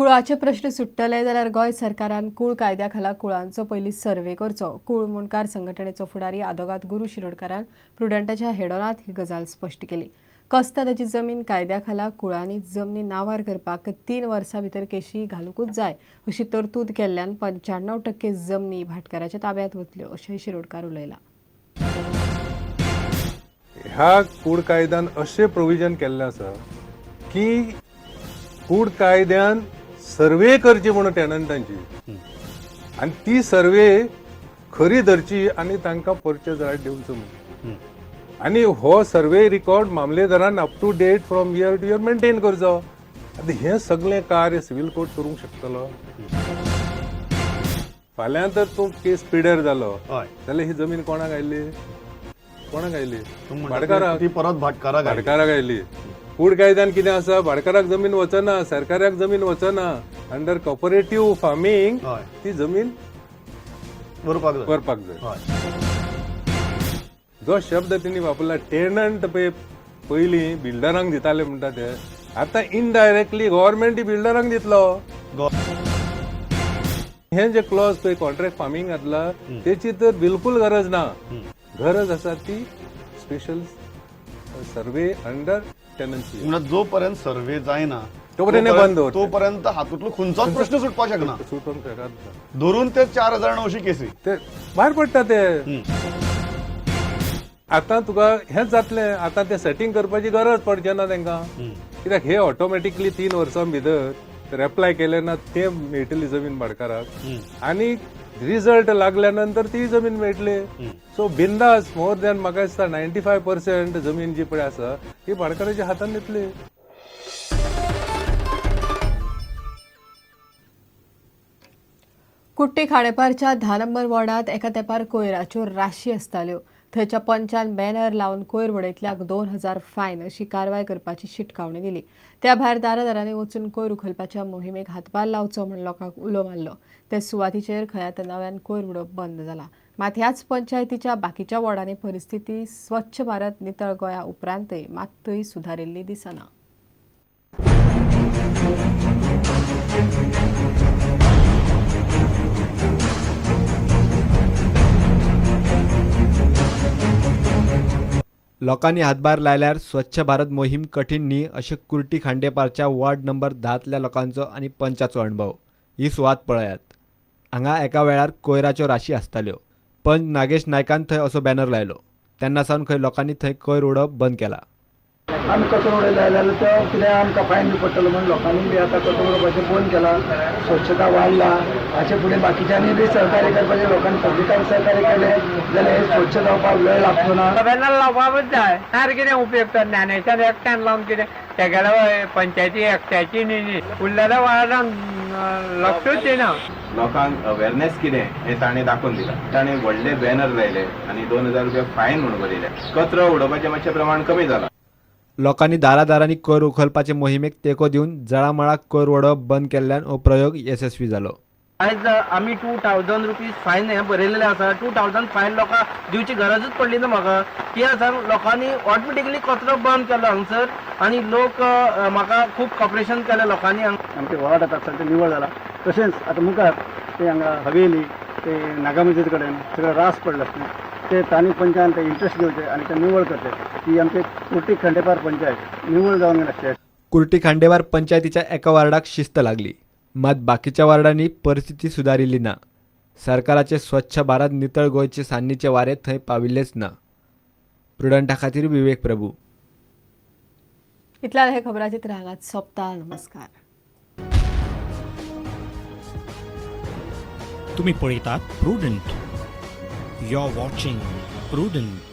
कुळाचे प्रश्न सुट्टले जाल्यार गोंय सरकारान कुळ कायद्या खाला कुळांचो पयलीं सर्वे करचो. कुळ मुणकार संघटनेचो फुडारी आदोगाद गुरू शिरोडकारान प्रुडंटाच्या हेडोनात ही गजाल स्पश्ट केली. कस्तादाची जमीन कायद्या खाला कुळांनी जमनी नावार करपाक 3 वर्सां भितर केशी घालूंकूच जाय अशी तरतूद केल्ल्यान 95% जमनी भाटकाराच्या ताब्यांत वतल्यो अशेंय शिरोडकार उलयला. ह्या कूड कायद्यान अशें प्रोविजन केल्लें आसा की कूड कायद्यान सर्वे करची म्हणून टेनंटांची आनी ती सर्वे खरी धरची आनी तांकां परचेज रायट दिवचो म्हणून. आनी हो सर्वे रिकॉर्ड मामलेदारान up to date from year to year maintain करचो. आतां हें सगळें कार्य सिव्हील कोर्ट करूंक शकतलो. फाल्यां तर तूं केस पिड्यार जालो जाल्यार ही जमीन कोणाक आयली? कोणाक आयली? भाटकाराक. ती परत भाटकाराक आयली. कूड कायद्यान कितें आसा? भाटकाराक जमीन वचना, सरकाराक जमीन वचना. अंडर कॉपरेटिव्ह फार्मिंग ती जमीन करपाक जाय. जो शब्द तिणी वापरला टेनंट पयलीं बिल्डरांक दिताले म्हणटा ते आतां इनडायरेक्टली गव्हर्नमेंट बिल्डरांक दितलो. हे जे क्लॉज पळय कॉन्ट्रॅक्ट फार्मिंग घातला तेची तर बिलकुल गरज ना. गरज आसा ती स्पेशल सर्वे अंडर टेनन्सी. म्हणजे जोपर्यंत सर्वे जायना तोपर्यंत हातूंतलो खंयचोच प्रश्न सुटपाक शकना. धरून ते 4009 केसी ते भायर पडटा. ते आतां तुका हेंच जातलें. आतां ते सेटिंग करपाची गरज पडचे ना तांकां. कित्याक हे ऑटोमॅटिकली 3 वर्सां भितर एप्लाय केले ना ते मेळटली जमीन भाटकाराक आनी रिजल्ट लागल्या नंतर ती जमीन मेळटली. सो बिंदास मोर दॅन म्हाका दिसता 95% जमीन जी पळय आसा ती भाटकाराच्या हातान येतली. कुट्टी खाडेपारच्या 10 नंबर वॉर्डात एका तेंपार कोयराच्यो राशी आसताल्यो. थंयच्या पंचान बॅनर लावन कोयर वडयतल्याक 2000 फायन अशी कारवाय करपाची शिटकावणी दिली. त्या भायर दारादारांनी वचून कोयर उखलपाच्या मोहिमेक हातभार लावचो म्हूण लोकांक उलो मारलो. ते सुवातीचेर खंय आतां नव्यान कोयर उडोवप बंद जाला. मात ह्याच पंचायतीच्या बाकीच्या वॉर्डांनी परिस्थिती स्वच्छ भारत नितळ गोंया उपरांतय मात्तूय सुदारिल्ली दिसना. लोकांनी हातभार लायल्यार स्वच्छ भारत मोहीम कठीण न्ही अशें कुर्टी खांडेपारच्या वॉर्ड नंबर 10तल्या लोकांचो आनी पंचाचो अणभव. ही सुवात पळयात. हांगा एका वेळार कोयराच्यो राशी आसताल्यो. पंच नागेश नायकान थंय असो बॅनर लायलो. तेन्ना सावन खंय लोकांनी थंय कोयर उडोवप बंद केला. आमी कचरो उडयलो जाल्यार तो कितें आमकां फायन बी पडटलो म्हणून लोकांनी बी आतां कचरो उडोवपाचें बंद केला. स्वच्छता वाडला. हाचे फुडें बाकीच्यांनी बी सहकार्य करपाचें. लोकांनी पब्लिकान सहकार्य केलें जाल्यार हे स्वच्छ जावपाक वेळ लागचो ना. बॅनर लावपाकूच जाय. तार कितें उपयोग तर ज्ञानेशान एकट्यान लावन कितें तेगेल्या पंचायती एकट्याची न्ही उरलेल्या वार्डान लक्षूच दिना. लोकांक अवेरनेस कितें हें ताणें दाखोवन दिला. ताणें व्हडले बॅनर लायले आनी 2000 रुपया फायन म्हणून बरयले. कचरो उडोवपाचें मातशें प्रमाण कमी जालां. लोकांनी दारादारांनी कोयर उखलपाचे मोहिमेक तेको दिवन जळामळाक कोयर उडोवप बंद केल्ल्यान हो प्रयोग यशस्वी जालो. आयज आमी 2000 रुपीज फायन हें बरयलेलें आसा. 2000 फायन लोकांक दिवची गरजूच पडली ना म्हाका. कित्याक सांग लोकांनी ऑटोमॅटिकली कचरो बंद केलो हांगसर आनी लोक म्हाका खूब कॉपरेशन केलें लोकांनी. आमचे वार्ड आतां सगळें निवळ जाला. तशेंच आतां मुखार ते हांगा हवेली ते नागामतीत कडेन सगळें रास पडला ते तांणी पंचायत ते इंट्रस्ट घेवचे आनी ते निवळ करचे. ती आमची कुर्टी खांडेपार पंचायत निवळ जावंक लागचे. कुर्टी खांडेपार पंचायतीच्या एका वार्डाक शिस्त लागली. मात बाकीच्या वार्डांनी परिस्थिती सुदारिल्ली ना. सरकाराचे स्वच्छ भारत नितळ गोंयचे सान्नीचे वारे थंय पाविल्लेच ना. प्रुडंटा खातीर विवेक प्रभू. इतल्या हे खबराचित्र हांगाच सोंपता. नमस्कार. तुम्ही पळयतात Prudent. You are watching prudent.